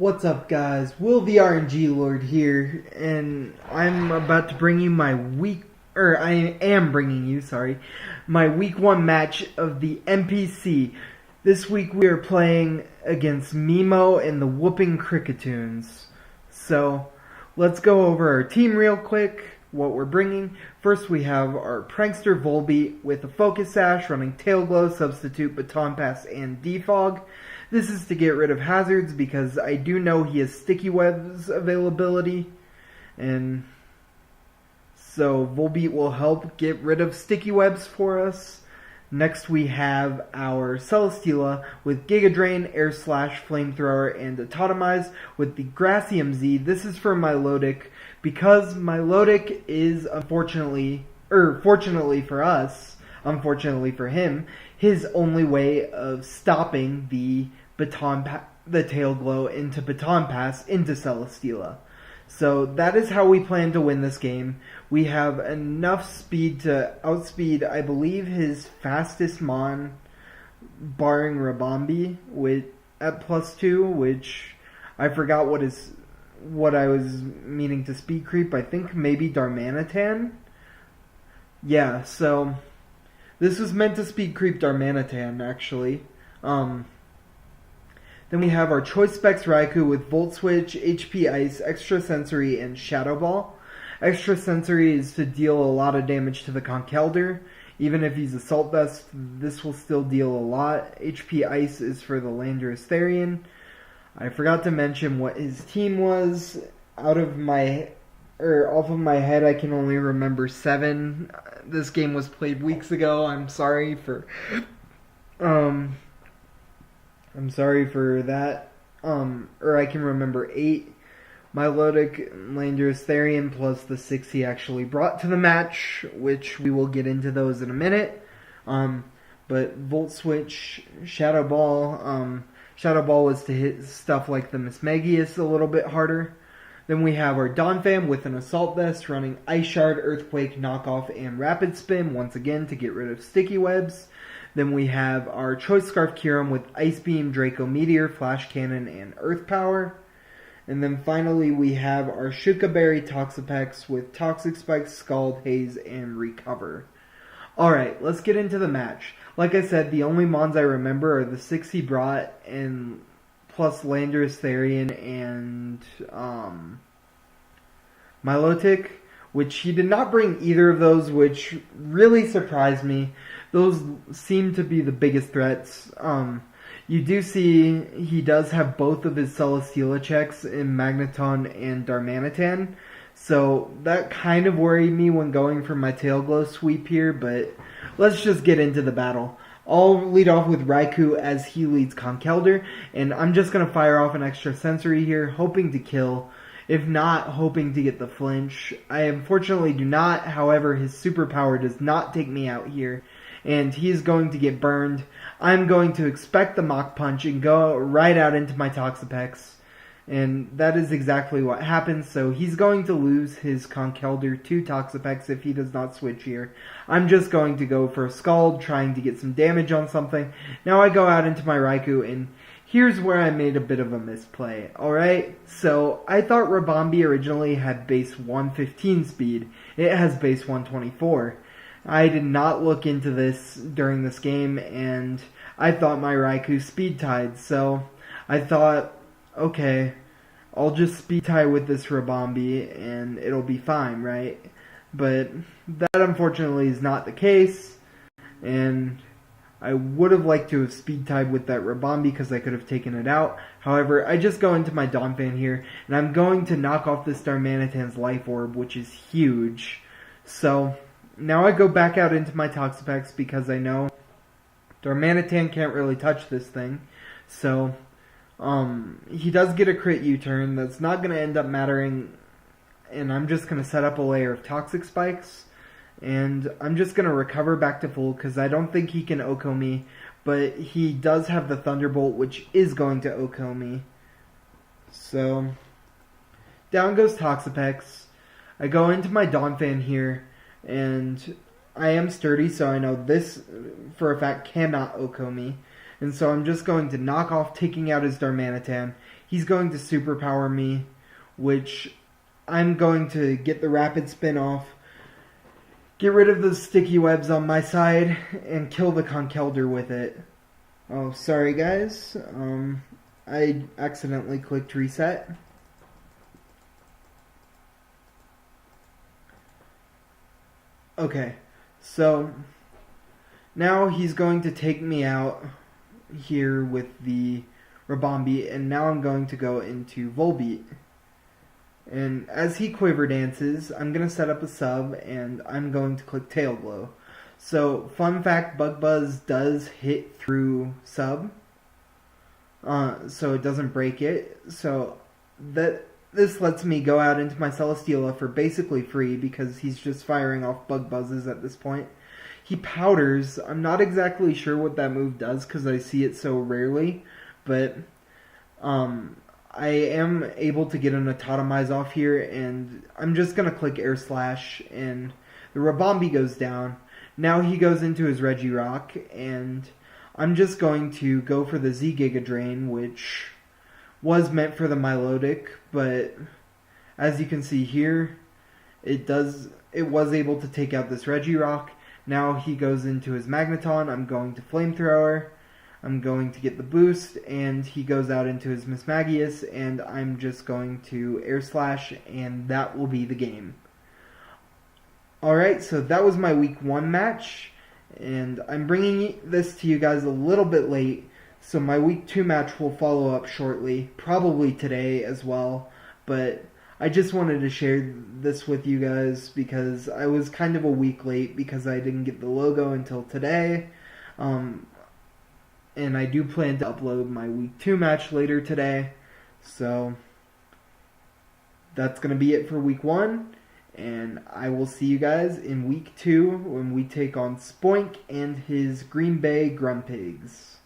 What's up, guys? Will the RNG Lord here, and I'm about to bring you my my week 1 match of the MPC. This week we are playing against Mimo and the whooping Kricketunes. So, let's go over our team real quick, what we're bringing. First we have our Prankster Volbeat with a Focus Sash, running Tail Glow, Substitute, Baton Pass, and Defog. This is to get rid of hazards because I do know he has Sticky Webs availability. And so Volbeat will help get rid of Sticky Webs for us. Next we have our Celesteela with Giga Drain, Air Slash, Flamethrower, and Autotomize with the Gracium Z. This is for Milotic because Milotic is fortunately for us, unfortunately for him, his only way of stopping the Tail Glow into Baton Pass into Celesteela. So that is how we plan to win this game. We have enough speed to outspeed, I believe, his fastest Mon, barring Rabambi, at +2, which I forgot what I was meaning to speed creep. I think maybe Darmanitan? Yeah, so this was meant to speed creep Darmanitan, actually. Then we have our Choice Specs Raikou with Volt Switch, HP Ice, Extra Sensory, and Shadow Ball. Extra Sensory is to deal a lot of damage to the Conkeldurr. Even if he's Assault Vest, this will still deal a lot. HP Ice is for the Landorus Therian. I forgot to mention what his team was. Off of my head, I can only remember 7. This game was played weeks ago. I'm sorry for that. Or I can remember 8. Milotic, Landorus Therian, plus the 6 he actually brought to the match, which we will get into those in a minute. But Volt Switch, Shadow Ball. Shadow Ball was to hit stuff like the Mismagius a little bit harder. Then we have our Donphan with an Assault Vest, running Ice Shard, Earthquake, Knockoff, and Rapid Spin, once again to get rid of Sticky Webs. Then we have our Choice Scarf Kyurem with Ice Beam, Draco Meteor, Flash Cannon, and Earth Power. And then finally we have our Shuka Berry Toxapex with Toxic Spike, Scald, Haze, and Recover. Alright, let's get into the match. Like I said, the only Mons I remember are the 6 he brought, and plus Landorus Therian and Milotic, which he did not bring either of those, which really surprised me. Those seem to be the biggest threats. You do see he does have both of his Celesteela checks in Magneton and Darmanitan, so that kind of worried me when going for my Tail Glow sweep here, but let's just get into the battle. I'll lead off with Raikou as he leads Conkeldurr, and I'm just going to fire off an Extra Sensory here, hoping to kill. If not, hoping to get the flinch. I unfortunately do not, however, his superpower does not take me out here, and he's going to get burned. I'm going to expect the Mach Punch and go right out into my Toxapex, and that is exactly what happens. So he's going to lose his Conkeldurr to Toxapex if he does not switch here. I'm just going to go for a Scald, trying to get some damage on something. Now I go out into my Raikou, and here's where I made a bit of a misplay. Alright, so I thought Rabambi originally had base 115 speed. It has base 124. I did not look into this during this game, and I thought my Raikou speed tied, so I thought, okay, I'll just speed tie with this Rabambi and it'll be fine, right? But that unfortunately is not the case, and I would have liked to have speed tied with that Rabambi because I could have taken it out. However, I just go into my Donphan here, and I'm going to knock off this Darmanitan's Life Orb, which is huge. So now I go back out into my Toxapex because I know Darmanitan can't really touch this thing. So he does get a crit U-turn. That's not going to end up mattering. And I'm just going to set up a layer of Toxic Spikes. And I'm just going to recover back to full because I don't think he can OHKO me. But he does have the Thunderbolt, which is going to OHKO me. So down goes Toxapex. I go into my Donphan here. And I am sturdy, so I know this for a fact cannot OHKO me. And so I'm just going to knock off, taking out his Darmanitan. he's going to superpower me, which I'm going to get the rapid spin off, get rid of those sticky webs on my side, and kill the Conkeldurr with it. Oh, sorry guys. I accidentally clicked reset. Okay, so now he's going to take me out here with the Ribombee, and now I'm going to go into Volbeat. And as he quiver dances, I'm going to set up a sub, and I'm going to click Tail Glow. So, fun fact, Bug Buzz does hit through sub, so it doesn't break it. So, this lets me go out into my Celesteela for basically free, because he's just firing off Bug Buzzes at this point. He powders. I'm not exactly sure what that move does, because I see it so rarely, but I am able to get an Autotomize off here, and I'm just going to click Air Slash, and the Ribombee goes down. Now he goes into his Regirock, and I'm just going to go for the Z-Giga Drain, which was meant for the Milotic, but as you can see here, it was able to take out this Regirock. Now he goes into his Magneton. I'm going to Flamethrower. I'm going to get the boost, and he goes out into his Mismagius, and I'm just going to Air Slash, and that will be the game. Alright, so that was my Week 1 match, and I'm bringing this to you guys a little bit late, so my Week 2 match will follow up shortly, probably today as well, but I just wanted to share this with you guys because I was kind of a week late because I didn't get the logo until today, and I do plan to upload my Week 2 match later today, so that's going to be it for Week 1. And I will see you guys in Week 2 when we take on Spoink and his Green Bay Grumpigs.